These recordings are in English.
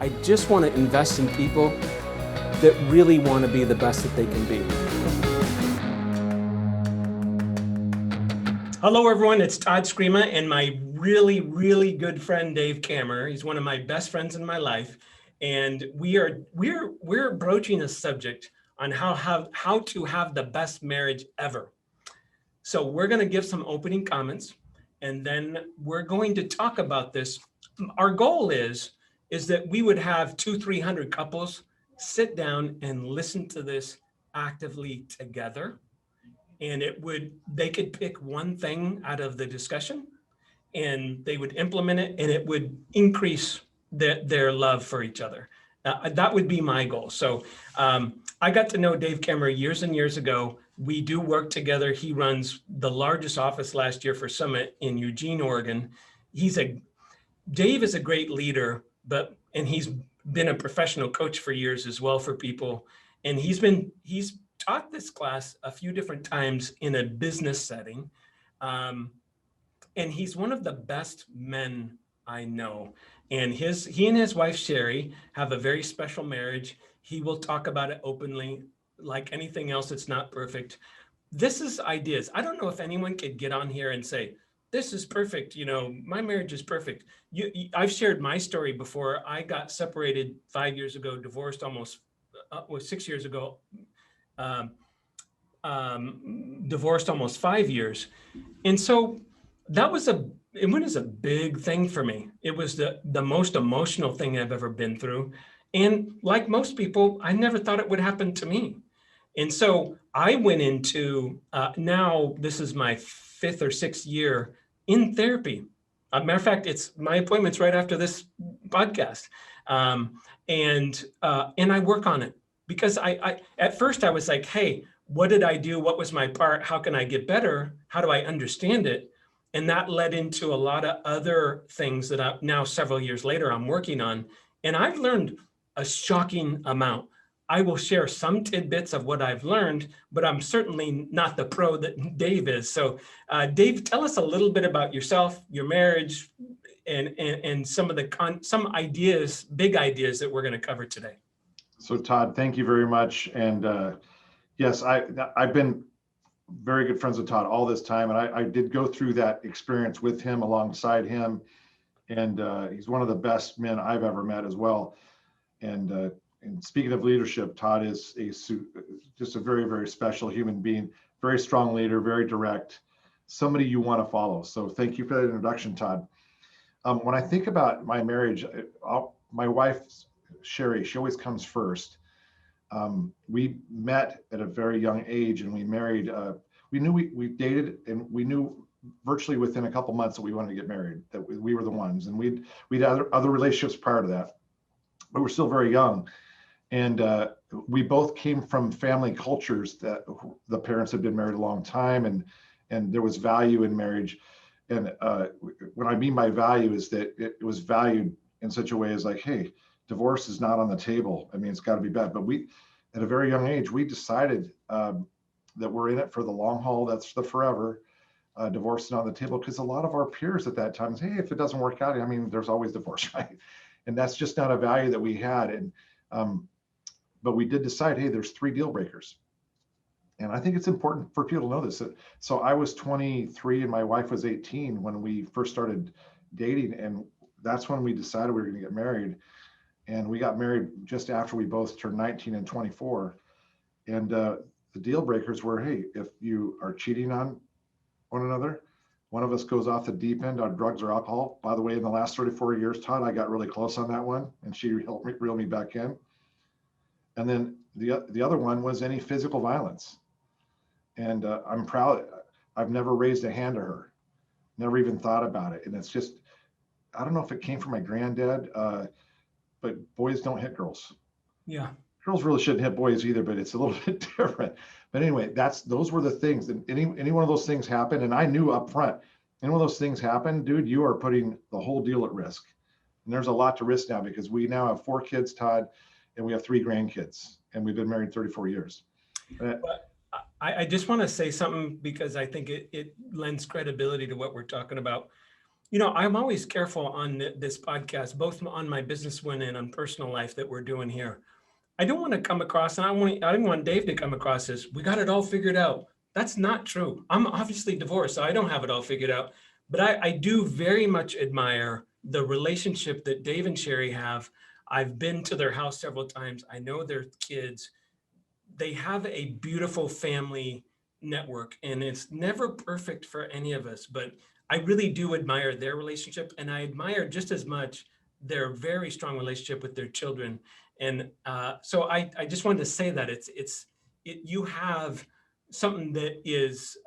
I just want to invest in people that really want to be the best that they can be. Hello, everyone. It's Todd Scrima and my really, really good friend, Dave Kammerer. He's one of my best friends in my life. And we're broaching a subject on how to have the best marriage ever. So we're going to give some opening comments, and then we're going to talk about this. Our goal is that we would have 200-300 couples sit down and listen to this actively together. And they could pick one thing out of the discussion and they would implement it, and it would increase their love for each other. That would be my goal. So I got to know Dave Kammerer years and years ago. We do work together. He runs the largest office last year for Summit in Eugene, Oregon. Dave is a great leader, and he's been a professional coach for years as well for people. And he's taught this class a few different times in a business setting. And he's one of the best men I know. And he and his wife, Sherrie, have a very special marriage. He will talk about it openly. Like anything else, it's not perfect. This is ideas. I don't know if anyone could get on here and say, this is perfect. My marriage is perfect. I've shared my story before. I got separated 5 years ago, divorced almost 6 years ago, divorced almost 5 years. And so it was a big thing for me. It was the most emotional thing I've ever been through. And like most people, I never thought it would happen to me. And so I went into, now this is my 5th or 6th year in therapy. Matter of fact, my appointment's right after this podcast. And I work on it because I at first I was like, hey, what did I do? What was my part? How can I get better? How do I understand it? And that led into a lot of other things that now several years later I'm working on. And I've learned a shocking amount. I will share some tidbits of what I've learned, but I'm certainly not the pro that Dave is. So Dave, tell us a little bit about yourself, your marriage, and some ideas, big ideas that we're going to cover today. So Todd, thank you very much. And yes, I've been very good friends with Todd all this time. And I did go through that experience with him, alongside him. And he's one of the best men I've ever met as well. And speaking of leadership, Todd is just a very, very special human being, very strong leader, very direct, somebody you want to follow. So thank you for that introduction, Todd. When I think about my marriage, my wife, Sherrie, she always comes first. We met at a very young age and we married. We knew we dated, and we knew virtually within a couple months that we wanted to get married, that we were the ones. And we'd had other relationships prior to that, but we're still very young. And we both came from family cultures that the parents had been married a long time, and there was value in marriage. And what I mean by value is that it was valued in such a way as like, hey, divorce is not on the table. I mean, it's got to be bad. But we, at a very young age, we decided that we're in it for the long haul. That's the forever. Divorce is not on the table, because a lot of our peers at that time say, hey, if it doesn't work out, I mean, there's always divorce, right? And that's just not a value that we had. And but we did decide, hey, there's 3 deal breakers. And I think it's important for people to know this. So I was 23 and my wife was 18 when we first started dating. And that's when we decided we were going to get married. And we got married just after we both turned 19 and 24. And the deal breakers were, hey, if you are cheating on one another, one of us goes off the deep end on drugs or alcohol. By the way, in the last 34 years, Todd, I got really close on that one, and she helped reel me back in. And then the other one was any physical violence. And I'm proud. I've never raised a hand to her, never even thought about it. And it's just, I don't know if it came from my granddad, but boys don't hit girls. Yeah. Girls really shouldn't hit boys either, but it's a little bit different. But anyway, those were the things. And any one of those things happened, and I knew up front, any one of those things happened, dude, you are putting the whole deal at risk. And there's a lot to risk now, because we now have 4 kids, Todd, and we have 3 grandkids, and we've been married 34 years. But I just want to say something, because I think it lends credibility to what we're talking about. You know, I'm always careful on this podcast, both on my business one and on personal life that we're doing here. I don't want to come across, and I didn't want Dave to come across as we got it all figured out. That's not true. I'm obviously divorced, so I don't have it all figured out. But I do very much admire the relationship that Dave and Sherrie have. I've been to their house several times. I know their kids. They have a beautiful family network, and it's never perfect for any of us, but I really do admire their relationship, and I admire just as much their very strong relationship with their children. And so I just wanted to say that you have something that is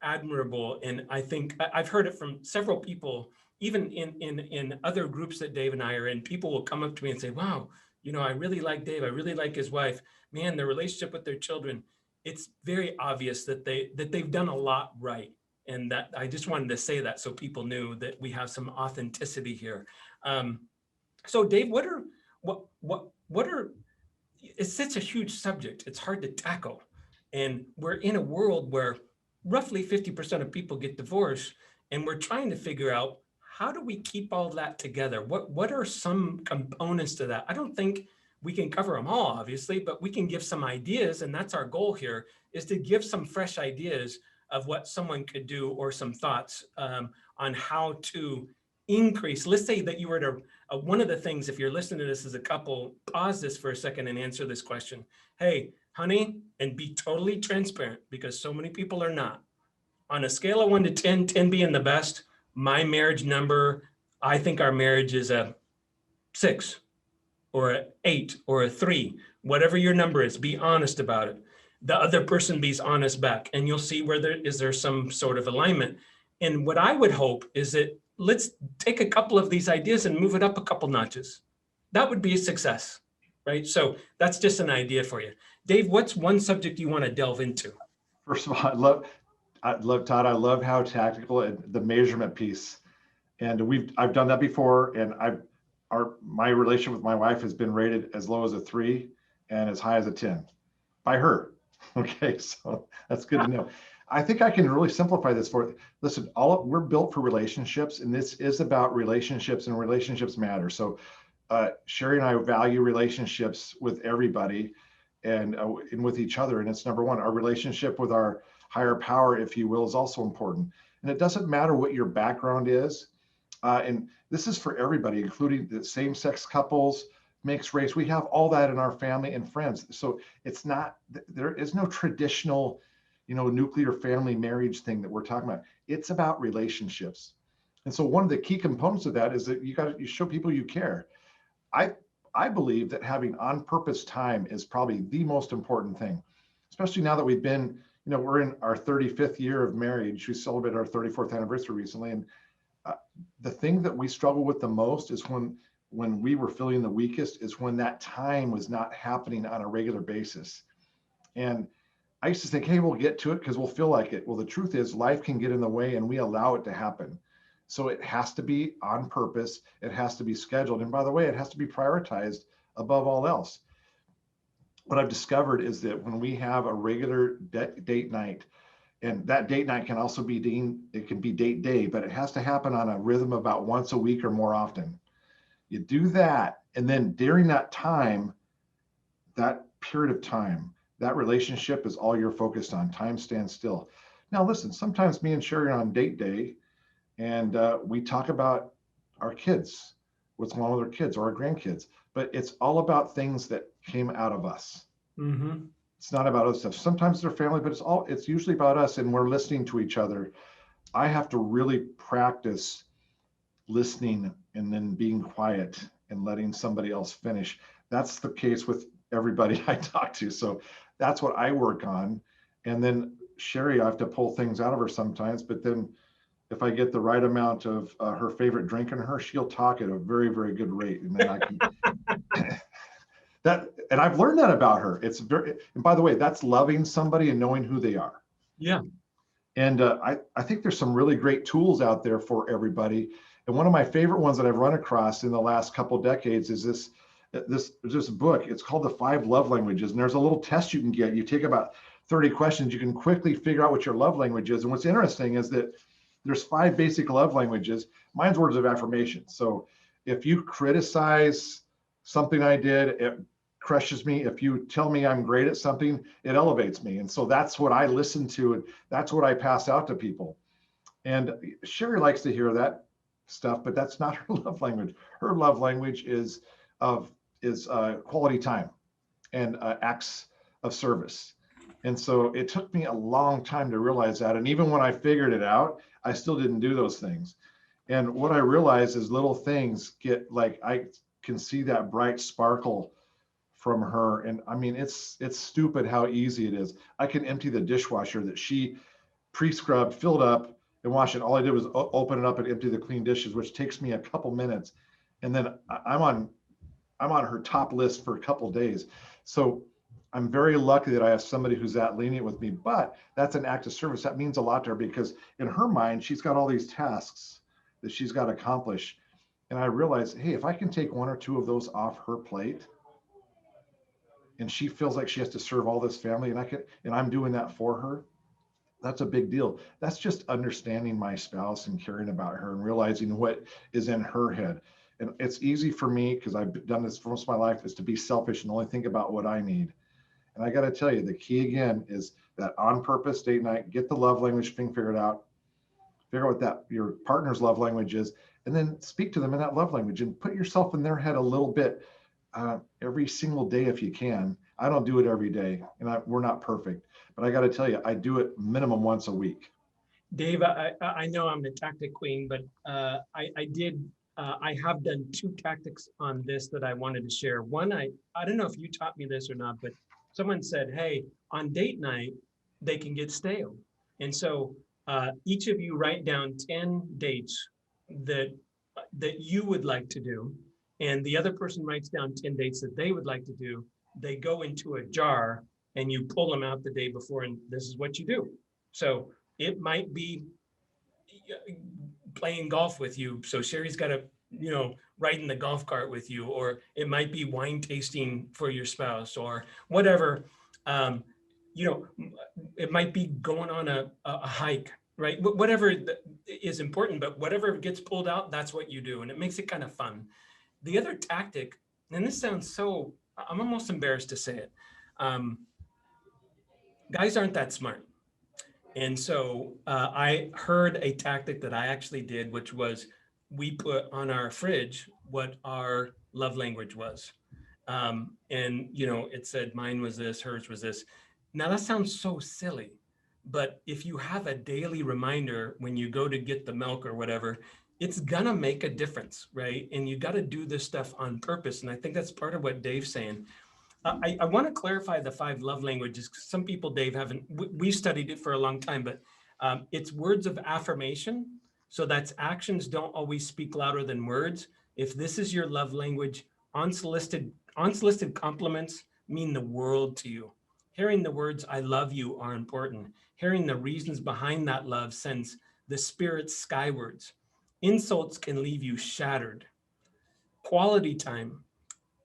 admirable, and I think I've heard it from several people, even in other groups that Dave and I are in. People will come up to me and say, "Wow, you know, I really like Dave. I really like his wife. Man, their relationship with their children, it's very obvious that they've done a lot right." And that I just wanted to say that so people knew that we have some authenticity here. Um, so Dave, what are it's such a huge subject. It's hard to tackle. And we're in a world where roughly 50% of people get divorced, and we're trying to figure out how do we keep all that together? What are some components to that? I don't think we can cover them all, obviously, but we can give some ideas, and that's our goal here, is to give some fresh ideas of what someone could do, or some thoughts on how to increase. Let's say that you were to one of the things, if you're listening to this as a couple, pause this for a second and answer this question. Hey, honey, and be totally transparent, because so many people are not. On a scale of 1 to 10, 10 being the best, my marriage number, I think our marriage is a 6 or an 8 or a 3. Whatever your number is, be honest about it. The other person be honest back, and you'll see where there some sort of alignment. And what I would hope is that let's take a couple of these ideas and move it up a couple notches. That would be a success, right? So that's just an idea for you. Dave, what's one subject you want to delve into? First of all, I love Todd. I love how tactical and the measurement piece. And I've done that before, and my relationship with my wife has been rated as low as a 3 and as high as a 10 by her. Okay, so that's good to know. I think I can really simplify this for, listen, we're built for relationships, and this is about relationships, and relationships matter. So Sherrie and I value relationships with everybody, and with each other. And it's number one. Our relationship with our higher power, if you will, is also important. And it doesn't matter what your background is. And this is for everybody, including the same-sex couples, mixed race. We have all that in our family and friends. So it's not, there is no traditional, nuclear family marriage thing that we're talking about. It's about relationships. And so one of the key components of that is that you show people you care. I believe that having on-purpose time is probably the most important thing, especially now that we've been, we're in our 35th year of marriage. We celebrated our 34th anniversary recently. And the thing that we struggle with the most is when we were feeling the weakest, is when that time was not happening on a regular basis. And I used to think, hey, we'll get to it because we'll feel like it. Well, the truth is life can get in the way, and we allow it to happen. So it has to be on purpose. It has to be scheduled. And by the way, it has to be prioritized above all else. What I've discovered is that when we have a regular date night, and that date night can also be it can be date day, but it has to happen on a rhythm about once a week or more often. You do that, and then during that time, that period of time, that relationship is all you're focused on. Time stands still. Now, listen, sometimes me and Sherrie are on date day, and we talk about our kids, what's going on with our kids or our grandkids, but it's all about things that came out of us. Mm-hmm. It's not about other stuff. Sometimes they're family, but it's usually about us, and we're listening to each other. I have to really practice listening and then being quiet and letting somebody else finish. That's the case with everybody I talk to. So that's what I work on. And then Sherrie, I have to pull things out of her sometimes, but then if I get the right amount of her favorite drink in her, she'll talk at a very, very good rate. And then I can and I've learned that about her. And by the way, that's loving somebody and knowing who they are. Yeah. And I think there's some really great tools out there for everybody. And one of my favorite ones that I've run across in the last couple of decades is this book. It's called The 5 Love Languages. And there's a little test you can get. You take about 30 questions. You can quickly figure out what your love language is. And what's interesting is that there's 5 basic love languages. Mine's words of affirmation. So if you criticize something I did, it crushes me. If you tell me I'm great at something, it elevates me. And so that's what I listen to, and that's what I pass out to people. And Sherrie likes to hear that stuff, but that's not her love language. Her love language is quality time and acts of service. And so it took me a long time to realize that. And even when I figured it out, I still didn't do those things. And what I realized is little things get like, I can see that bright sparkle from her. And I mean, it's stupid how easy it is. I can empty the dishwasher that she pre-scrubbed, filled up, and washed it. All I did was open it up and empty the clean dishes, which takes me a couple minutes. And then I'm on her top list for a couple of days. So I'm very lucky that I have somebody who's that lenient with me, but that's an act of service. That means a lot to her because in her mind, she's got all these tasks that she's got to accomplish. And I realized, hey, if I can take 1 or 2 of those off her plate, and she feels like she has to serve all this family, and I'm doing that for her, that's a big deal. That's just understanding my spouse and caring about her and realizing what is in her head. And it's easy for me, because I've done this for most of my life, is to be selfish and only think about what I need. And I got to tell you, the key again is that on purpose date night, get the love language thing figured out, figure out what that your partner's love language is, and then speak to them in that love language and put yourself in their head a little bit every single day if you can. I don't do it every day, and we're not perfect, but I got to tell you, I do it minimum once a week. Dave, I know I'm the tactic queen, but I have done 2 tactics on this that I wanted to share. One, I don't know if you taught me this or not, but someone said, hey, on date night, they can get stale. And so each of you write down 10 dates that you would like to do, and the other person writes down 10 dates that they would like to do. They go into a jar and you pull them out the day before, and this is what you do. So it might be playing golf with you. So Sherry's got to, ride in the golf cart with you, or it might be wine tasting for your spouse or whatever. It might be going on a hike, right? Whatever is important, but whatever gets pulled out, that's what you do. And it makes it kind of fun. The other tactic, and this sounds so, I'm almost embarrassed to say it. Guys aren't that smart. And so I heard a tactic that I actually did, which was we put on our fridge what our love language was. And, it said mine was this, hers was this. Now that sounds so silly, but if you have a daily reminder when you go to get the milk or whatever, it's gonna make a difference, right? And you got to do this stuff on purpose. And I think that's part of what Dave's saying. I want to clarify the 5 love languages, because some people, Dave, haven't, we studied it for a long time, but it's words of affirmation. So that's actions don't always speak louder than words. If this is your love language, unsolicited compliments mean the world to you. Hearing the words, I love you, are important. Hearing the reasons behind that love sends the spirits skywards. Insults can leave you shattered. Quality time.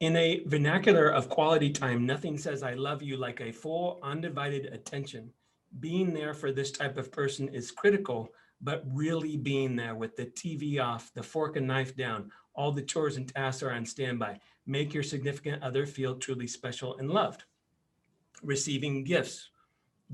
In a vernacular of quality time, nothing says I love you like a full, undivided attention. Being there for this type of person is critical, but really being there with the TV off, the fork and knife down, all the chores and tasks are on standby. Make your significant other feel truly special and loved. Receiving gifts.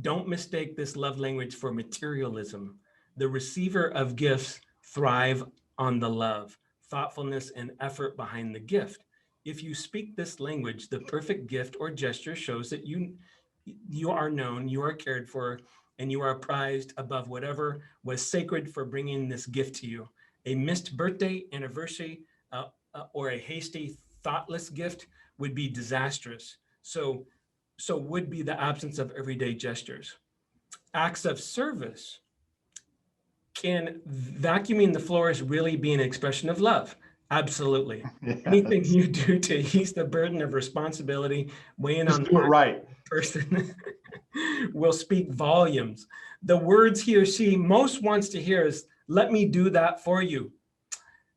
Don't mistake this love language for materialism. The receiver of gifts thrive on the love, thoughtfulness, and effort behind the gift. If you speak this language, the perfect gift or gesture shows that you are known, you are cared for, and you are prized above whatever was sacred for bringing this gift to you. A missed birthday, anniversary, or a hasty, thoughtless gift would be disastrous. So would be the absence of everyday gestures. Acts of service. Can vacuuming the floors really be an expression of love? Absolutely. Yes. Anything you do to ease the burden of responsibility weighing Just on do it right. person will speak volumes. The words he or she most wants to hear is, let me do that for you.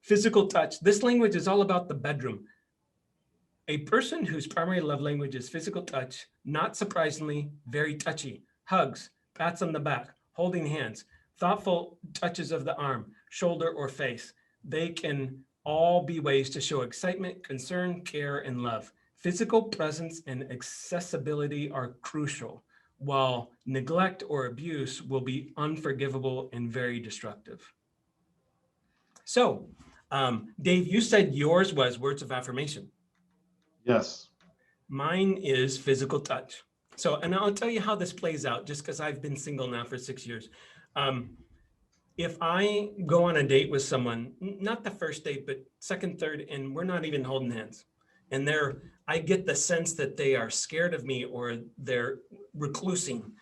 Physical touch. This language is all about the bedroom. A person whose primary love language is physical touch, not surprisingly, very touchy. Hugs, pats on the back, holding hands. thoughtful touches of the arm, shoulder, or face. They can all be ways to show excitement, concern, care, and love. Physical presence and accessibility are crucial, while neglect or abuse will be unforgivable and very destructive. So, Dave, you said yours was words of affirmation. Yes. Mine is physical touch. So, and I'll tell you how this plays out just because I've been single now for 6 years. Um, if I go on a date with someone, not the first date, but second, third, and we're not even holding hands, and I get the sense that they are scared of me or they're reclusing,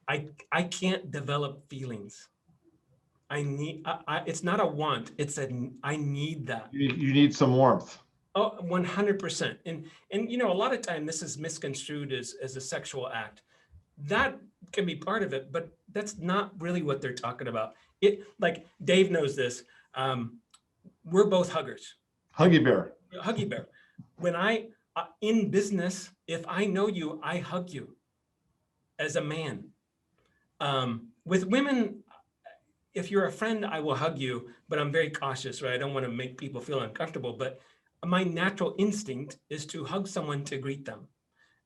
I can't develop feelings. It's not a want, I need that. You need some warmth. Oh, 100%. And a lot of time this is misconstrued as a sexual act. That can be part of it, but that's not really what they're talking about. Like Dave knows this. We're both huggers. Huggy bear. Huggy bear. When in business, if I know you, I hug you as a man. With women, if you're a friend, I will hug you, but I'm very cautious, right? I don't want to make people feel uncomfortable, but my natural instinct is to hug someone to greet them.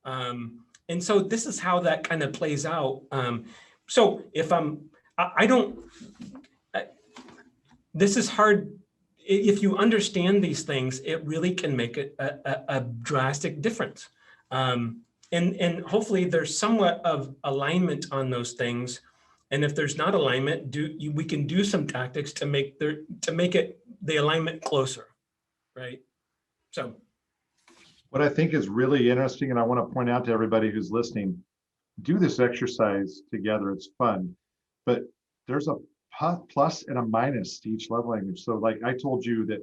And so this is how that kind of plays out. So if this is hard. If you understand these things, it really can make a drastic difference. And hopefully there's somewhat of alignment on those things. And if there's not alignment, we can do some tactics to make the alignment closer, right? So what I think is really interesting, and I want to point out to everybody who's listening, do this exercise together. It's fun, but there's a plus and a minus to each love language. So like I told you that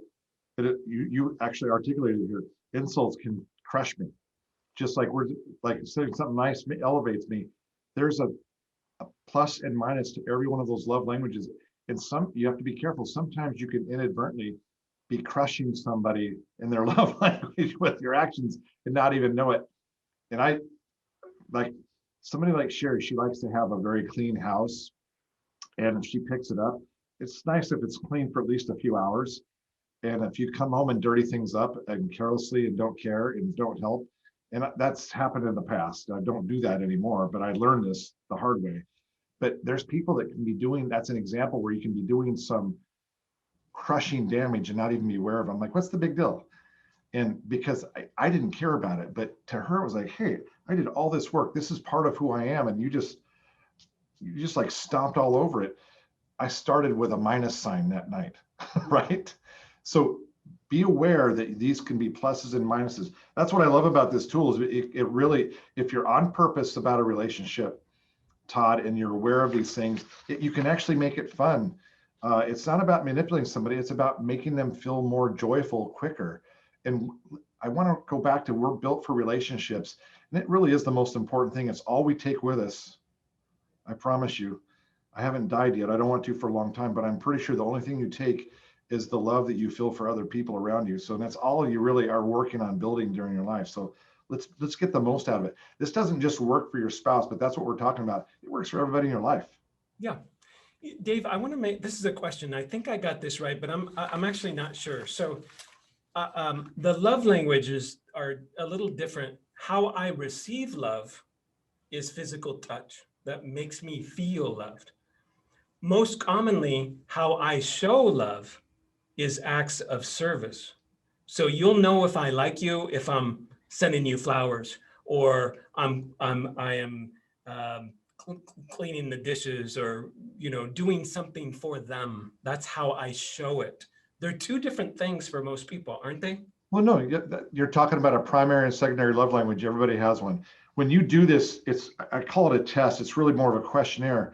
you actually articulated here, insults can crush me. Just like we're like saying something nice elevates me. There's a plus and minus to every one of those love languages. And you have to be careful. Sometimes you can inadvertently be crushing somebody in their love language with your actions and not even know it. And I like somebody like Sherrie, she likes to have a very clean house. And if she picks it up, it's nice if it's clean for at least a few hours. And if you come home and dirty things up and carelessly and don't care and don't help, and that's happened in the past. I don't do that anymore, but I learned this the hard way. But there's people that can be doing, that's an example where you can be doing some crushing damage and not even be aware of it. I'm like, what's the big deal? And because I didn't care about it, but to her it was like, hey, I did all this work. This is part of who I am. And you just like stomped all over it. I started with a minus sign that night, right? So be aware that these can be pluses and minuses. That's what I love about this tool is it really, if you're on purpose about a relationship, Todd, and you're aware of these things, you can actually make it fun. It's not about manipulating somebody. It's about making them feel more joyful quicker. And I want to go back to we're built for relationships. And it really is the most important thing. It's all we take with us. I promise you, I haven't died yet. I don't want to for a long time, but I'm pretty sure the only thing you take is the love that you feel for other people around you. So that's all you really are working on building during your life. So let's get the most out of it. This doesn't just work for your spouse, but that's what we're talking about. It works for everybody in your life. Yeah. Dave, I want to this is a question. I think I got this right, but I'm actually not sure. So the love languages are a little different. How I receive love is physical touch. That makes me feel loved. Most commonly, how I show love is acts of service. So you'll know if I like you if I'm sending you flowers, or I am cleaning the dishes, or doing something for them. That's how I show it. They're two different things for most people, aren't they? Well, no, you're talking about a primary and secondary love language. Everybody has one. When you do this, I call it a test. It's really more of a questionnaire.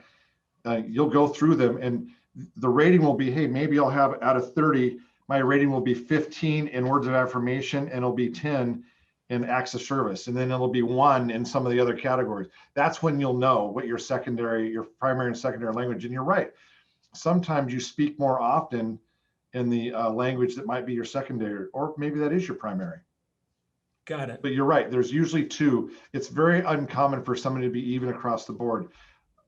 You'll go through them, and the rating will be, hey, maybe I'll have out of 30, my rating will be 15 in words of affirmation, and it'll be 10 in acts of service, and then it'll be 1 in some of the other categories. That's when you'll know what your primary and secondary language. And you're right. Sometimes you speak more often in the language that might be your secondary, or maybe that is your primary. Got it. But you're right. There's usually 2. It's very uncommon for somebody to be even across the board.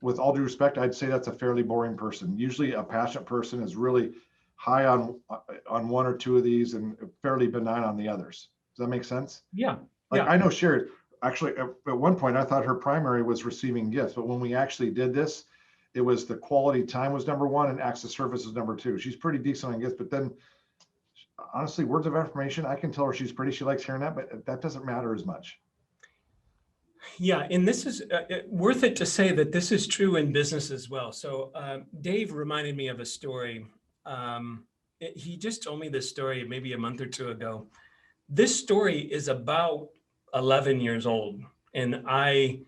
with all due respect, I'd say that's a fairly boring person. Usually a passionate person is really high on one or two of these and fairly benign on the others. Does that make sense? Yeah. Like Yeah. I know Sherrie, actually at one point I thought her primary was receiving gifts, but when we actually did this, it was the quality time was number one and acts of service is number two. She's pretty decent on gifts, but then honestly, words of affirmation, I can tell her she's pretty, she likes hearing that, but that doesn't matter as much. Yeah, and this is worth it to say that this is true in business as well. So Dave reminded me of a story. He just told me this story maybe a month or two ago. This story is about 11 years old, and I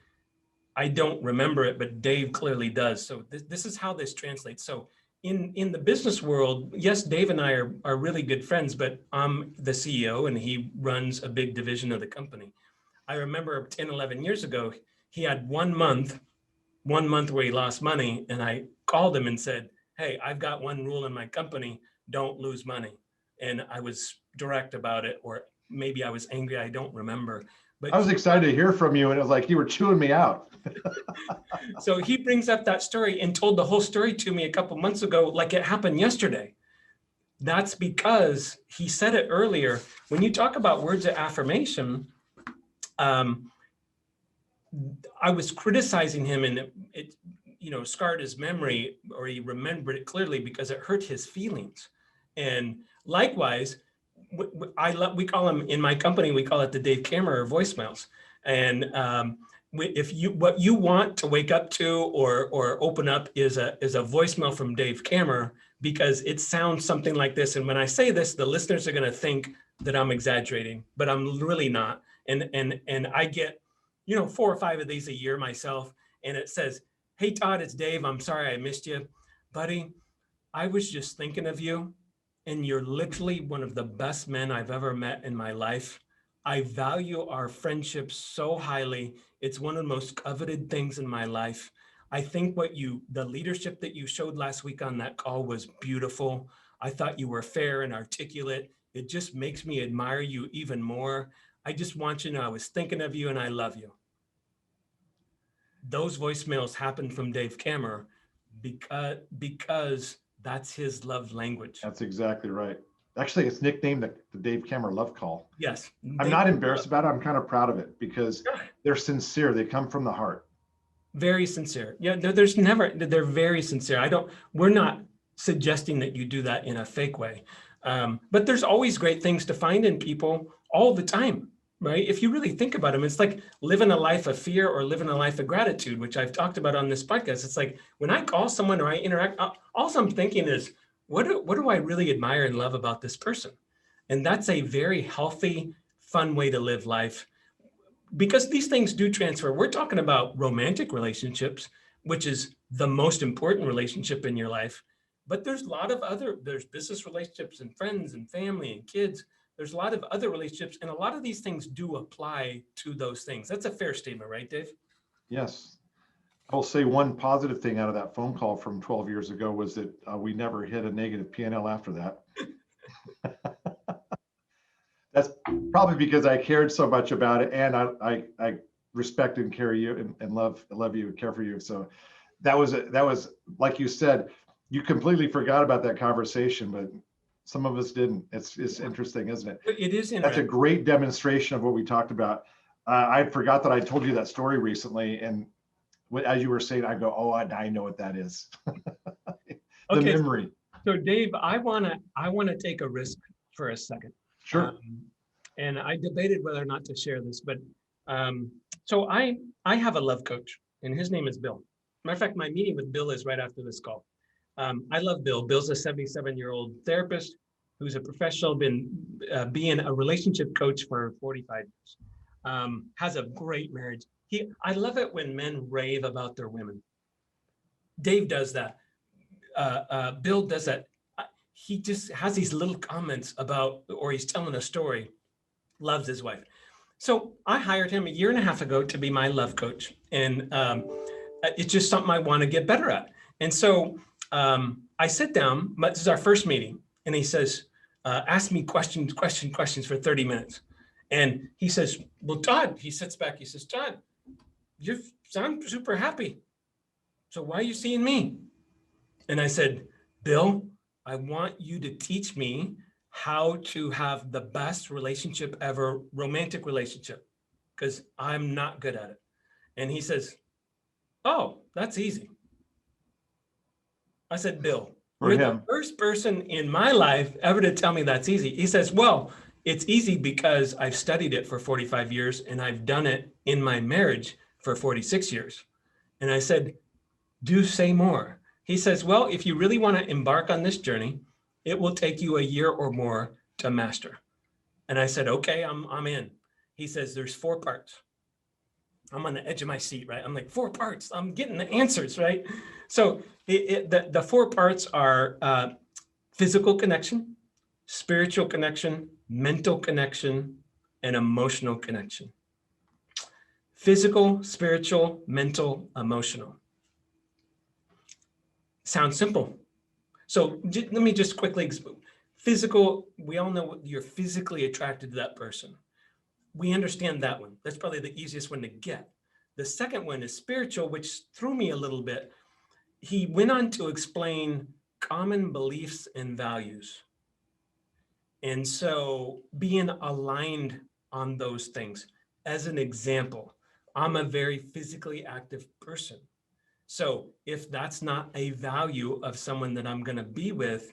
don't remember it, but Dave clearly does. So this is how this translates. So in the business world, yes, Dave and I are really good friends, but I'm the CEO and he runs a big division of the company. I remember 10, 11 years ago, he had 1 month where he lost money. And I called him and said, hey, I've got one rule in my company, don't lose money. And I was direct about it, or maybe I was angry, I don't remember. But I was excited to hear from you and it was like you were chewing me out. So he brings up that story and told the whole story to me a couple months ago, like it happened yesterday. That's because he said it earlier. When you talk about words of affirmation, I was criticizing him, and it scarred his memory, or he remembered it clearly because it hurt his feelings. And likewise, we call them in my company, we call it the Dave Kammerer voicemails. And if what you want to wake up to or open up is a voicemail from Dave Kammerer, because it sounds something like this. And when I say this, the listeners are going to think that I'm exaggerating, but I'm really not. And I get 4 or 5 of these a year myself. And it says, hey, Todd, it's Dave. I'm sorry I missed you. Buddy, I was just thinking of you. And you're literally one of the best men I've ever met in my life. I value our friendship so highly. It's one of the most coveted things in my life. I think the leadership that you showed last week on that call was beautiful. I thought you were fair and articulate. It just makes me admire you even more. I just want you to know I was thinking of you and I love you. Those voicemails happened from Dave Kammerer because that's his love language. That's exactly right. Actually, it's nicknamed the Dave Kammerer Love Call. Yes. I'm not embarrassed about it. I'm kind of proud of it because they're sincere. They come from the heart. Very sincere. Yeah, they're very sincere. We're not suggesting that you do that in a fake way. But there's always great things to find in people all the time, right? If you really think about them, it's like living a life of fear or living a life of gratitude, which I've talked about on this podcast. It's like when I call someone or I interact, all I'm thinking is, what do I really admire and love about this person? And that's a very healthy, fun way to live life, because these things do transfer. We're talking about romantic relationships, which is the most important relationship in your life. But there's there's business relationships and friends and family and kids. There's a lot of other relationships, and a lot of these things do apply to those things. That's a fair statement, right, Dave? Yes. I'll say one positive thing out of that phone call from 12 years ago was that we never hit a negative P&L after that. That's probably because I cared so much about it, and I respect and care you and love you and care for you. So that was like you said, you completely forgot about that conversation, but some of us didn't. It's interesting, isn't it? It is interesting. That's a great demonstration of what we talked about. I forgot that I told you that story recently, and as you were saying, I go, oh, I know what that is. The memory. So Dave, I wanna take a risk for a second. Sure. And I debated whether or not to share this, but so I have a love coach, and his name is Bill. Matter of fact, my meeting with Bill is right after this call. I love Bill. Bill's a 77-year-old therapist who's a professional, been being a relationship coach for 45 years. Has a great marriage. I love it when men rave about their women. Dave does that. Bill does that. He just has these little comments about, or he's telling a story, loves his wife. So I hired him a year and a half ago to be my love coach. And it's just something I want to get better at. And so I sit down, this is our first meeting, and he says, ask me questions for 30 minutes. And he says, well, Todd, he sits back, he says, Todd, you sound super happy. So why are you seeing me? And I said, Bill, I want you to teach me how to have the best relationship ever, romantic relationship, because I'm not good at it. And he says, oh, that's easy. I said, Bill, For you're the him. first person in my life ever to tell me that's easy. He says, well, it's easy because I've studied it for 45 years and I've done it in my marriage for 46 years. And I said, do say more. He says, well, if you really want to embark on this journey, it will take you a year or more to master. And I said, okay, I'm in. He says, there's 4 parts. I'm on the edge of my seat, right? I'm like, 4 parts. I'm getting the answers, right? So the 4 parts are physical connection, spiritual connection, mental connection, and emotional connection. Physical, spiritual, mental, emotional. Sounds simple. So let me just quickly explain. Physical, we all know you're physically attracted to that person. We understand that one. That's probably the easiest one to get. The second one is spiritual, which threw me a little bit. He went on to explain common beliefs and values. And so being aligned on those things. As an example, I'm a very physically active person. So if that's not a value of someone that I'm going to be with,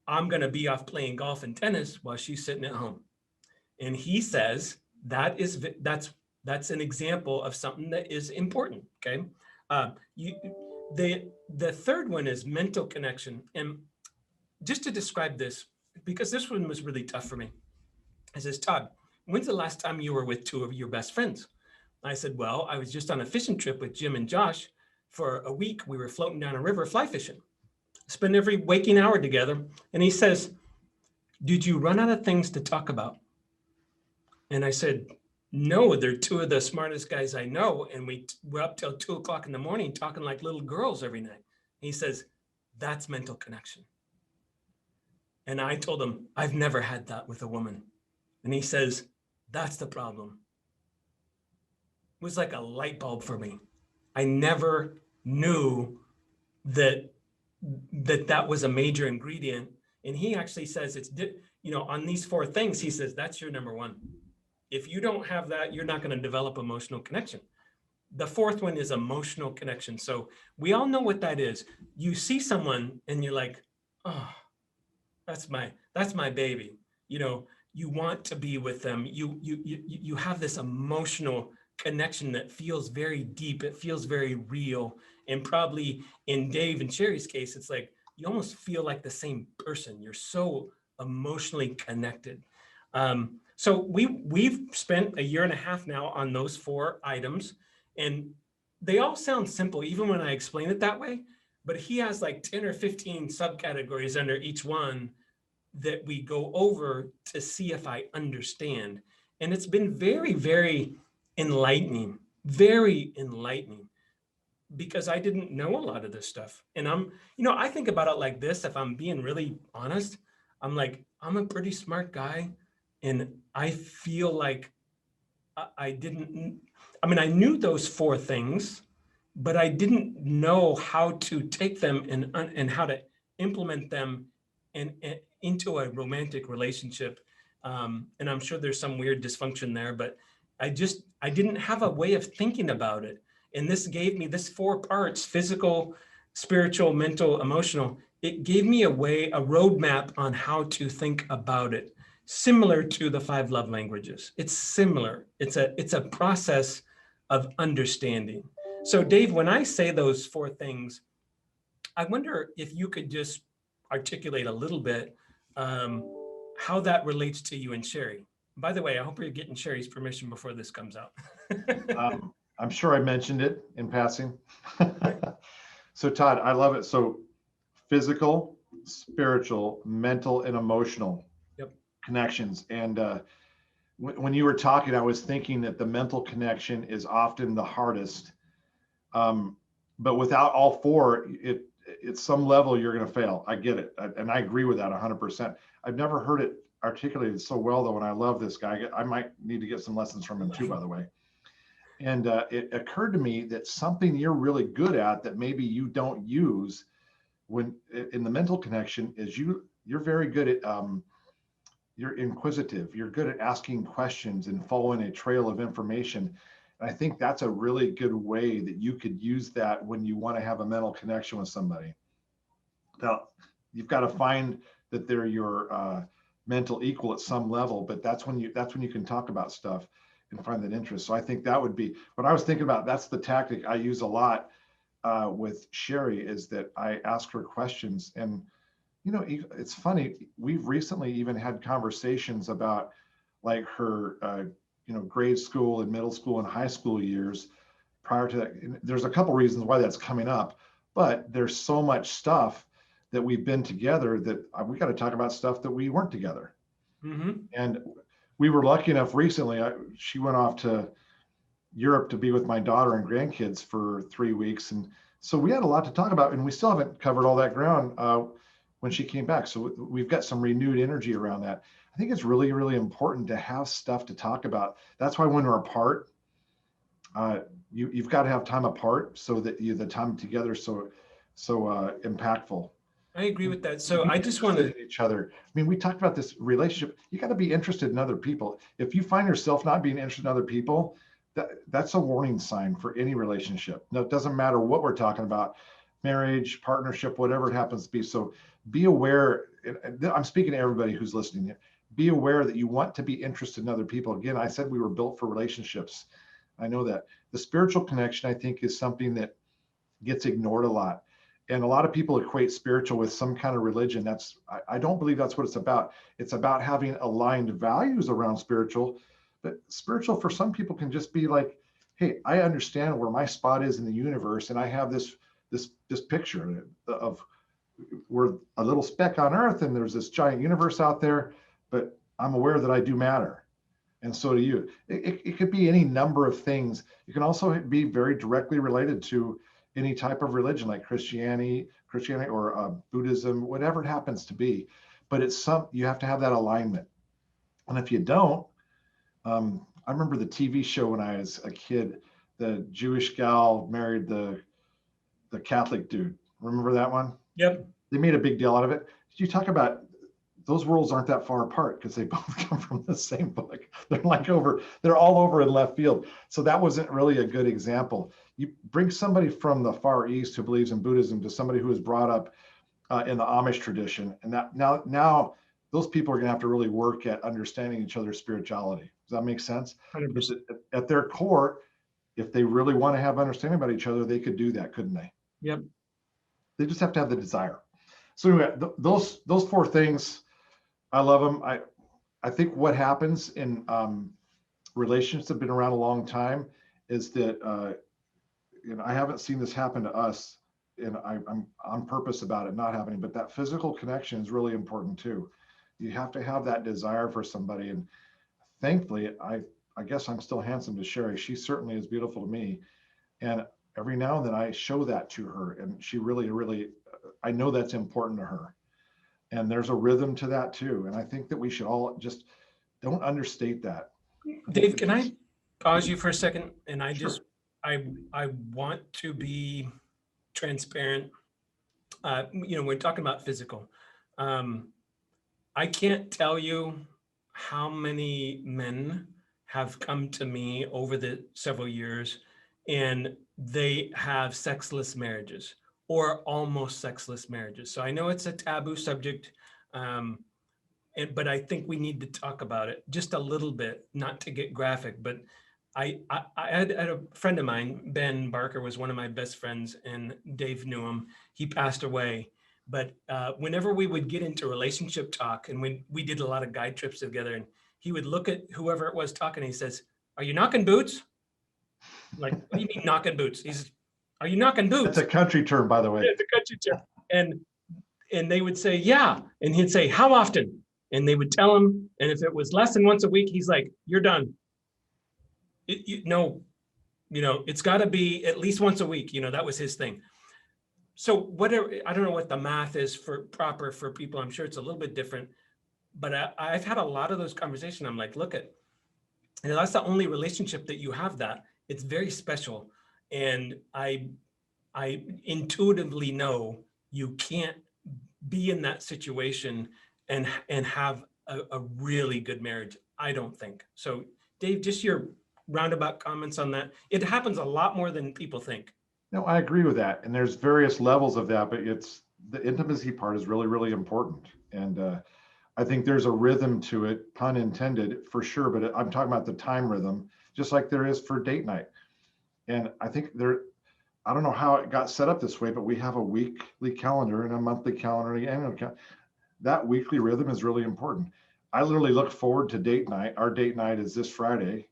I'm going to be off playing golf and tennis while she's sitting at home. And he says that's an example of something that is important. Okay, you the third one is mental connection, and just to describe this, because this one was really tough for me. I says, Todd, when's the last time you were with 2 of your best friends? I said, well, I was just on a fishing trip with Jim and Josh for a week. We were floating down a river fly fishing, spend every waking hour together. And he says, did you run out of things to talk about? And I said, no, they're 2 of the smartest guys I know. And we're up till 2 o'clock in the morning talking like little girls every night. He says, that's mental connection. And I told him, I've never had that with a woman. And he says, that's the problem. It was like a light bulb for me. I never knew that that was a major ingredient. And he actually says on these 4 things, he says, that's your number 1. If you don't have that, you're not going to develop emotional connection. The 4th one is emotional connection. So we all know what that is. You see someone and you're like, oh, that's my baby. You want to be with them. You have this emotional connection that feels very deep. It feels very real. And probably in Dave and Sherrie's case, it's like you almost feel like the same person. You're so emotionally connected. So we've spent a year and a half now on those 4 items, and they all sound simple, even when I explain it that way. But he has like 10 or 15 subcategories under each one that we go over to see if I understand. And it's been very, very enlightening, because I didn't know a lot of this stuff. And I think about it like this, if I'm being really honest, I'm like, I'm a pretty smart guy. And I feel like I knew those 4 things, but I didn't know how to take them and how to implement them and into a romantic relationship. And I'm sure there's some weird dysfunction there, but I didn't have a way of thinking about it. And this gave me this 4 parts: physical, spiritual, mental, emotional. It gave me a roadmap on how to think about it, similar to the 5 love languages. It's similar. It's a process of understanding. So Dave, when I say those 4 things, I wonder if you could just articulate a little bit how that relates to you and Sherrie. By the way, I hope you're getting Sherrie's permission before this comes out. I'm sure I mentioned it in passing. So Todd, I love it. So physical, spiritual, mental, and emotional connections. And when you were talking, I was thinking that the mental connection is often the hardest. But without all 4, at some level, you're going to fail. I get it. And I agree with that 100%. I've never heard it articulated so well, though, and I love this guy. I might need to get some lessons from him too, by the way. And it occurred to me that something you're really good at that maybe you don't use when in the mental connection is you're very good at you're inquisitive. You're good at asking questions and following a trail of information. And I think that's a really good way that you could use that when you want to have a mental connection with somebody. Now, you've got to find that they're your mental equal at some level, but that's when you can talk about stuff and find that interest. So I think that would be what I was thinking about. That's the tactic I use a lot with Sherrie, is that I ask her questions. And it's funny, we've recently even had conversations about like her grade school and middle school and high school years prior to that. And there's a couple reasons why that's coming up, but there's so much stuff that we've been together that we got to talk about stuff that we weren't together. And we were lucky enough recently, she went off to Europe to be with my daughter and grandkids for 3 weeks. And so we had a lot to talk about, and we still haven't covered all that ground when she came back. So we've got some renewed energy around that. I think it's really, really important to have stuff to talk about. That's why when we're apart, you've got to have time apart so that the time together is so impactful. I agree with that. So I just want to each other. I mean, we talked about this relationship. You got to be interested in other people. If you find yourself not being interested in other people, that's a warning sign for any relationship. Now, it doesn't matter what we're talking about, marriage, partnership, whatever it happens to be. So be aware. I'm speaking to everybody who's listening here. Be aware that you want to be interested in other people. Again, I said we were built for relationships. I know that. The spiritual connection, I think, is something that gets ignored a lot. And a lot of people equate spiritual with some kind of religion. I don't believe that's what it's about. It's about having aligned values around spiritual. But spiritual for some people can just be like, hey, I understand where my spot is in the universe, and I have this picture of we're a little speck on Earth, and there's this giant universe out there, but I'm aware that I do matter, and so do you. It could be any number of things. It can also be very directly related to any type of religion, like Christianity or Buddhism, whatever it happens to be. But you have to have that alignment, and if you don't, I remember the TV show when I was a kid. The Jewish gal married the Catholic dude. Remember that one? Yep. They made a big deal out of it. You talk about those worlds aren't that far apart because they both come from the same book. They're all over in left field. So that wasn't really a good example. You bring somebody from the Far East who believes in Buddhism to somebody who was brought up in the Amish tradition, and that now those people are going to have to really work at understanding each other's spirituality. Does that make sense? 100%. At their core, if they really want to have understanding about each other, they could do that, couldn't they? Yep. They just have to have the desire. So anyway, those 4 things, I love them. I think what happens in relationships that have been around a long time is that I haven't seen this happen to us, and I'm on purpose about it not happening, but that physical connection is really important too. You have to have that desire for somebody, and thankfully, I guess I'm still handsome to Sherrie. She certainly is beautiful to me, and every now and then I show that to her, and she really, really, I know that's important to her. And there's a rhythm to that too. And I think that we should all just don't understate that. Dave, can I pause you for a second? And Sure. I want to be transparent. We're talking about physical. I can't tell you how many men have come to me over the several years and they have sexless marriages or almost sexless marriages. So I know it's a taboo subject, but I think we need to talk about it just a little bit, not to get graphic, but I had a friend of mine, Ben Barker was one of my best friends, and Dave knew him. He passed away. But whenever we would get into relationship talk, and when we did a lot of guide trips together, and he would look at whoever it was talking, and he says, "Are you knocking boots?" I'm like, "What do you mean knocking boots?" He says, "Are you knocking boots?" It's a country term, by the way. Yeah, it's a country term. And they would say, "Yeah." And he'd say, "How often?" And they would tell him. And if it was less than once a week, he's like, "You're done." It's got to be at least once a week. That was his thing. So whatever, I don't know what the math is for people. I'm sure it's a little bit different, but I've had a lot of those conversations. I'm like, that's the only relationship that you have that. it's very special. And I intuitively know you can't be in that situation and have a really good marriage. I don't think so. Dave, just your roundabout comments on that. It happens a lot more than people think. No, I agree with that. And there's various levels of that, but it's the intimacy part is really, really important. And I think there's a rhythm to it, pun intended, for sure. But I'm talking about the time rhythm, just like there is for date night. And I think there, I don't know how it got set up this way, but we have a weekly calendar and a monthly calendar and an annual calendar. That weekly rhythm is really important. I literally look forward to date night. Our date night is this Friday,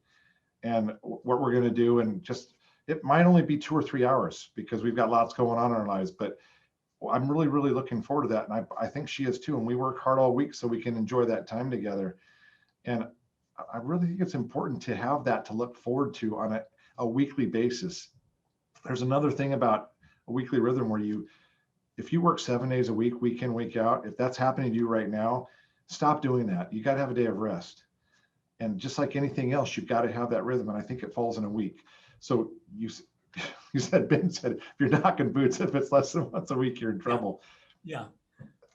and what we're going to do, and just it might only be 2 or 3 hours because we've got lots going on in our lives, but I'm really, really looking forward to that. And I think she is too. And we work hard all week so we can enjoy that time together. And I really think it's important to have that to look forward to on a weekly basis. There's another thing about a weekly rhythm where if you work 7 days a week, week in, week out, if that's happening to you right now, stop doing that. You got to have a day of rest. And just like anything else, you've got to have that rhythm. And I think it falls in a week. So you said, Ben said, if you're knocking boots, if it's less than once a week, you're in trouble. Yeah.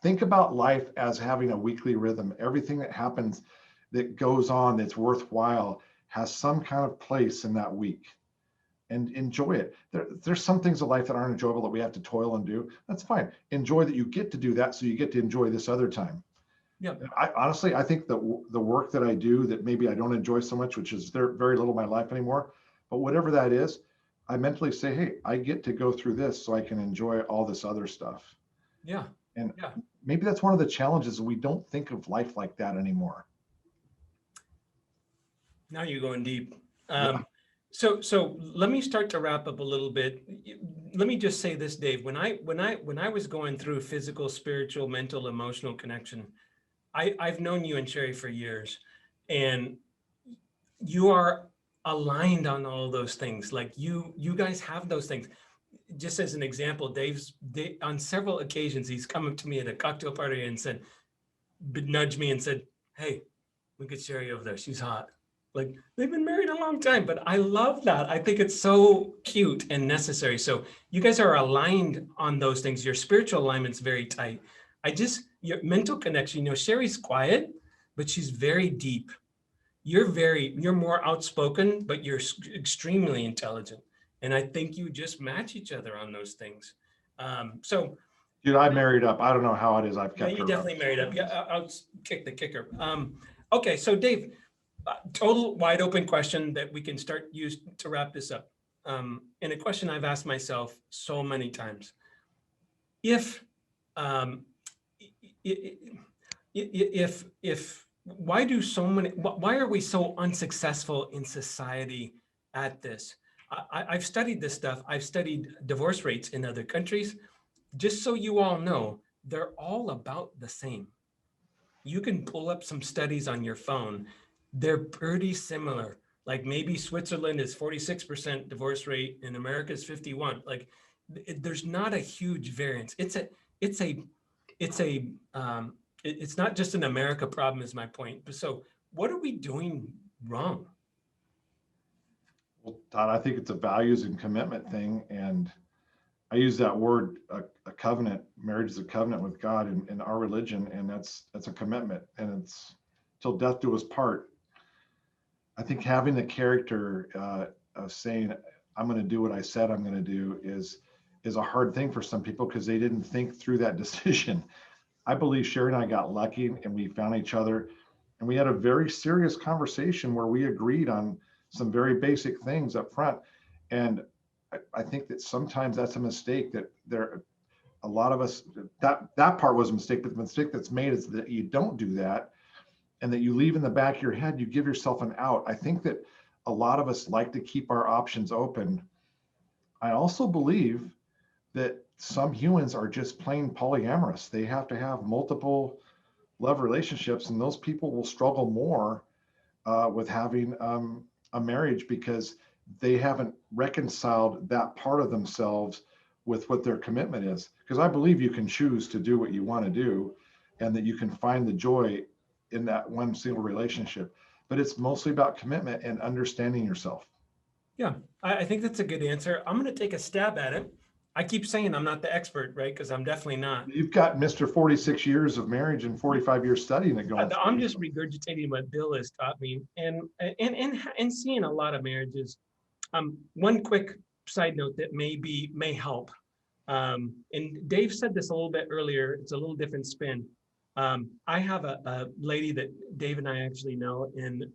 Think about life as having a weekly rhythm. Everything that happens that goes on that's worthwhile has some kind of place in that week. And enjoy it. There's some things in life that aren't enjoyable that we have to toil and do. That's fine. Enjoy that you get to do that, so you get to enjoy this other time. Yeah. I honestly, I think the work that I do that maybe I don't enjoy so much, which is very little of my life anymore, but whatever that is, I mentally say, hey, I get to go through this so I can enjoy all this other stuff. Yeah. And yeah. maybe that's one of the challenges. We don't think of life like that anymore. Now you're going deep. Yeah. So let me start to wrap up a little bit. Let me just say this, Dave. When I was going through physical, spiritual, mental, emotional connection, I've known you and Sherrie for years, and you are aligned on all those things. Like you guys have those things. Just as an example, on several occasions, he's come up to me at a cocktail party and said, nudged me and said, "Hey, look at Sherrie over there. She's hot." Like they've been married a long time, but I love that. I think it's so cute and necessary. So you guys are aligned on those things. Your spiritual alignment's very tight. Your mental connection, Sherrie's quiet, but she's very deep. You're more outspoken, but you're extremely intelligent. And I think you just match each other on those things. So Dude, I married up. I don't know how it is. I've kept you her definitely up. married up. Yeah, I'll kick the kicker. Okay, so Dave, total wide open question that we can use to wrap this up. And a question I've asked myself so many times. If why are we so unsuccessful in society at this? I've studied this stuff. I've studied divorce rates in other countries. Just so you all know, they're all about the same. You can pull up some studies on your phone. They're pretty similar. Like maybe Switzerland is 46% divorce rate and America is 51. Like there's not a huge variance. It's not just an America problem is my point. So what are we doing wrong? Well, Todd, I think it's a values and commitment thing. And I use that word, a covenant. Marriage is a covenant with God in our religion, and that's a commitment, and it's till death do us part. I think having the character of saying I'm going to do what I said I'm going to do is a hard thing for some people because they didn't think through that decision. I believe Sherrie and I got lucky, and we found each other, and we had a very serious conversation where we agreed on some very basic things up front, and I think that sometimes that's a mistake that a lot of us, that part was a mistake, but the mistake that's made is that you don't do that and that you leave in the back of your head, you give yourself an out. I think that a lot of us like to keep our options open. I also believe that some humans are just plain polyamorous. They have to have multiple love relationships, and those people will struggle more with having a marriage because they haven't reconciled that part of themselves with what their commitment is. Because I believe you can choose to do what you want to do and that you can find the joy in that one single relationship. But it's mostly about commitment and understanding yourself. Yeah, I think that's a good answer. I'm going to take a stab at it. I keep saying I'm not the expert, right? Because I'm definitely not. You've got Mr. 46 years of marriage and 45 years studying it going for I'm you. just regurgitating what Bill has taught me, and seeing a lot of marriages. One quick side note that may help. And Dave said this a little bit earlier. It's a little different spin. I have a lady that Dave and I actually know, and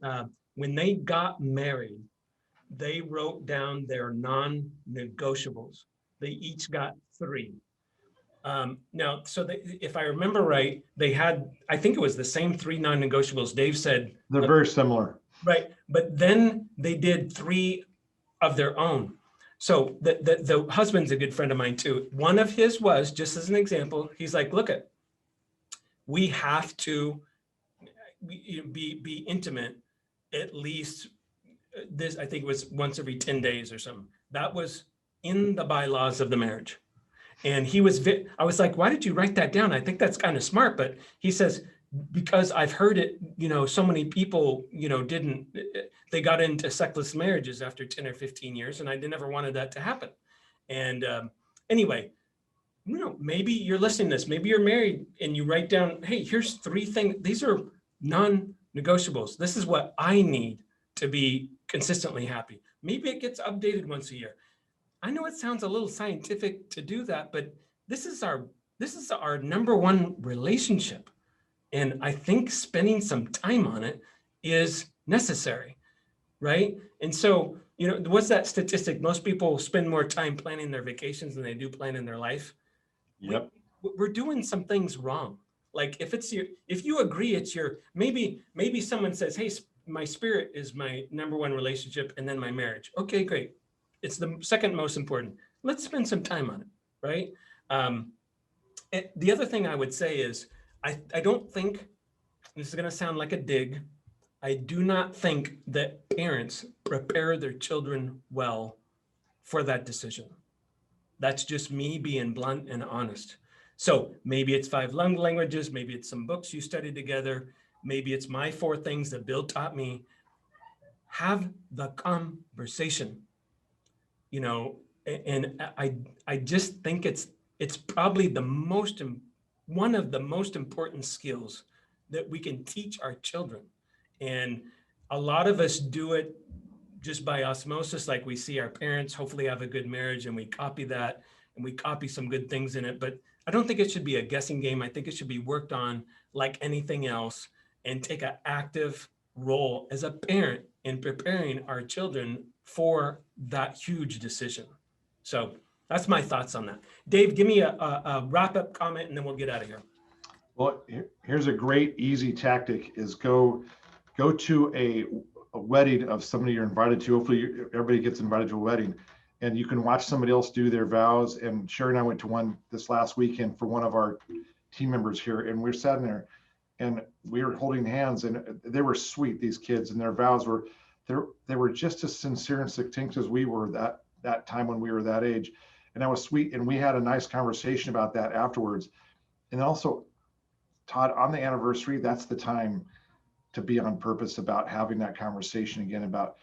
when they got married, they wrote down their non-negotiables. They each got 3. Now, so if I remember right, they had, I think it was the same 3 non-negotiables. Dave said, They're very similar. right, but then they did 3 of their own. So the husband's a good friend of mine too. One of his was, just as an example, he's like, look at, we have to be intimate at least this, I think it was once every 10 days or something. That was in the bylaws of the marriage. And I was like, why did you write that down? I think that's kind of smart. But he says, because I've heard it, so many people, they got into sexless marriages after 10 or 15 years, and I never wanted that to happen. And anyway, maybe you're listening to this, maybe you're married and you write down, hey, here's 3 things. These are non-negotiables. This is what I need to be consistently happy. Maybe it gets updated once a year. I know it sounds a little scientific to do that, but this is our number one relationship. And I think spending some time on it is necessary, right? And so, what's that statistic? Most people spend more time planning their vacations than they do planning their life. Yep. We're doing some things wrong. Like if you agree it's your, maybe someone says, hey, my spirit is my number one relationship and then my marriage. Okay, great. It's the second most important. Let's spend some time on it, right? The other thing I would say is, I don't think, this is going to sound like a dig, I do not think that parents prepare their children well for that decision. That's just me being blunt and honest. So maybe it's 5 languages, maybe it's some books you studied together, maybe it's my 4 things that Bill taught me. Have the conversation, and I just think it's probably one of the most important skills that we can teach our children. And a lot of us do it just by osmosis, like we see our parents hopefully have a good marriage and we copy that and we copy some good things in it. But I don't think it should be a guessing game. I think it should be worked on like anything else and take an active role as a parent in preparing our children for that huge decision. So that's my thoughts on that. Dave, give me a wrap-up comment and then we'll get out of here. Well, here's a great easy tactic: is go to a wedding of somebody you're invited to. Hopefully everybody gets invited to a wedding, and you can watch somebody else do their vows. And Sherrie and I went to one this last weekend for one of our team members here, and we were sitting there and we were holding hands, and they were sweet, these kids, and their vows were, they were just as sincere and succinct as we were that time when we were that age. And that was sweet. And we had a nice conversation about that afterwards. And also, Todd, on the anniversary, that's the time to be on purpose about having that conversation again about,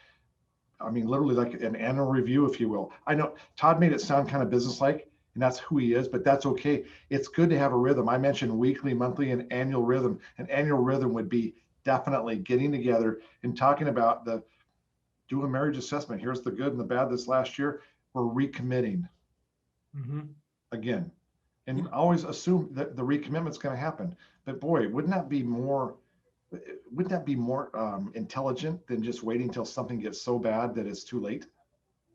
literally like an annual review, if you will. I know Todd made it sound kind of businesslike, and that's who he is, but that's okay. It's good to have a rhythm. I mentioned weekly, monthly, and annual rhythm. An annual rhythm would be definitely getting together and talking about do a marriage assessment. Here's the good and the bad this last year. We're recommitting again. And always assume that the recommitment's going to happen. But boy, wouldn't that be more intelligent than just waiting until something gets so bad that it's too late?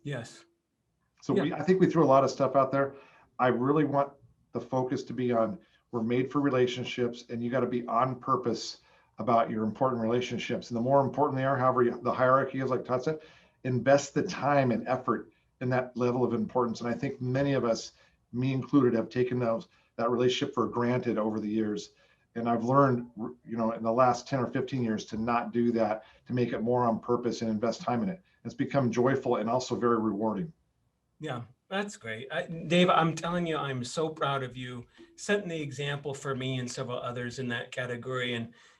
Yes. So I think we threw a lot of stuff out there. I really want the focus to be on, we're made for relationships, and you got to be on purpose about your important relationships. And the more important they are, however the hierarchy is, like Todd said, invest the time and effort in that level of importance. And I think many of us, me included, have taken that relationship for granted over the years. And I've learned, in the last 10 or 15 years to not do that, to make it more on purpose and invest time in it. It's become joyful and also very rewarding. Yeah, that's great. Dave, I'm telling you, I'm so proud of you setting the example for me and several others in that category.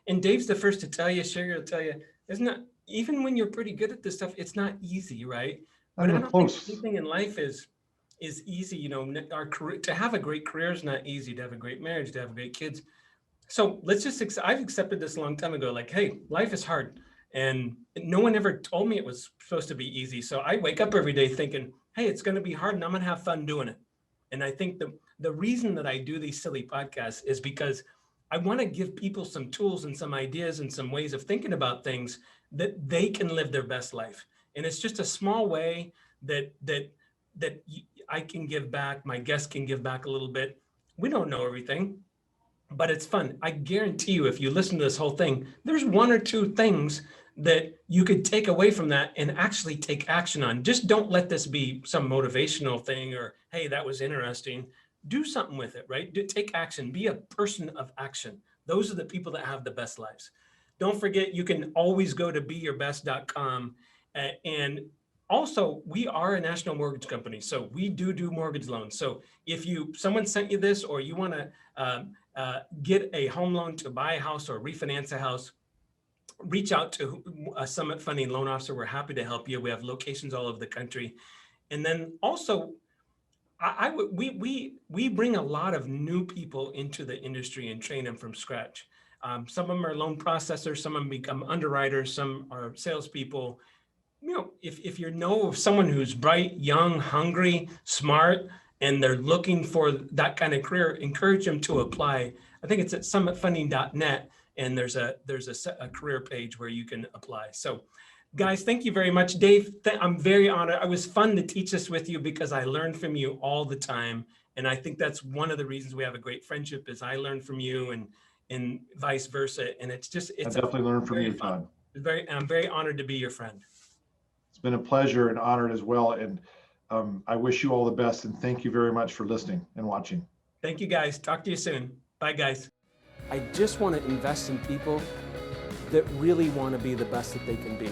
And Dave's the first to tell you, Sherrie will tell you, Isn't that, even when you're pretty good at this stuff, it's not easy, right? Not But I even don't think close. anything in life is easy. You know, our career, to have a great career is not easy. To have a great marriage, to have great kids. So let's just, I've accepted this a long time ago. Like, hey, life is hard. And no one ever told me it was supposed to be easy. So I wake up every day thinking, hey, it's going to be hard and I'm going to have fun doing it. And I think the reason that I do these silly podcasts is because I want to give people some tools and some ideas and some ways of thinking about things that they can live their best life. And it's just a small way that I can give back, my guests can give back a little bit. We don't know everything, but it's fun. I guarantee you, if you listen to this whole thing, there's one or two things that you could take away from that and actually take action on. Just don't let this be some motivational thing or, hey, that was interesting. Do something with it, right? Take action. Be a person of action. Those are the people that have the best lives. Don't forget, you can always go to beyourbest.com. And also, we are a national mortgage company. So we do mortgage loans. So if someone sent you this, or you want to get a home loan to buy a house or refinance a house, reach out to a Summit Funding loan officer. We're happy to help you. We have locations all over the country. And then also, we bring a lot of new people into the industry and train them from scratch. Some of them are loan processors, some of them become underwriters, some are salespeople. You know, if you know of someone who's bright, young, hungry, smart, and they're looking for that kind of career, encourage them to apply. I think it's at summitfunding.net, and there's a career page where you can apply. So guys, thank you very much. Dave, I'm very honored. It was fun to teach this with you because I learn from you all the time. And I think that's one of the reasons we have a great friendship, is I learn from you and vice versa. And it's I definitely learned from you, Todd. I'm very honored to be your friend. It's been a pleasure and honored as well. And I wish you all the best, and thank you very much for listening and watching. Thank you, guys. Talk to you soon. Bye, guys. I just want to invest in people that really want to be the best that they can be.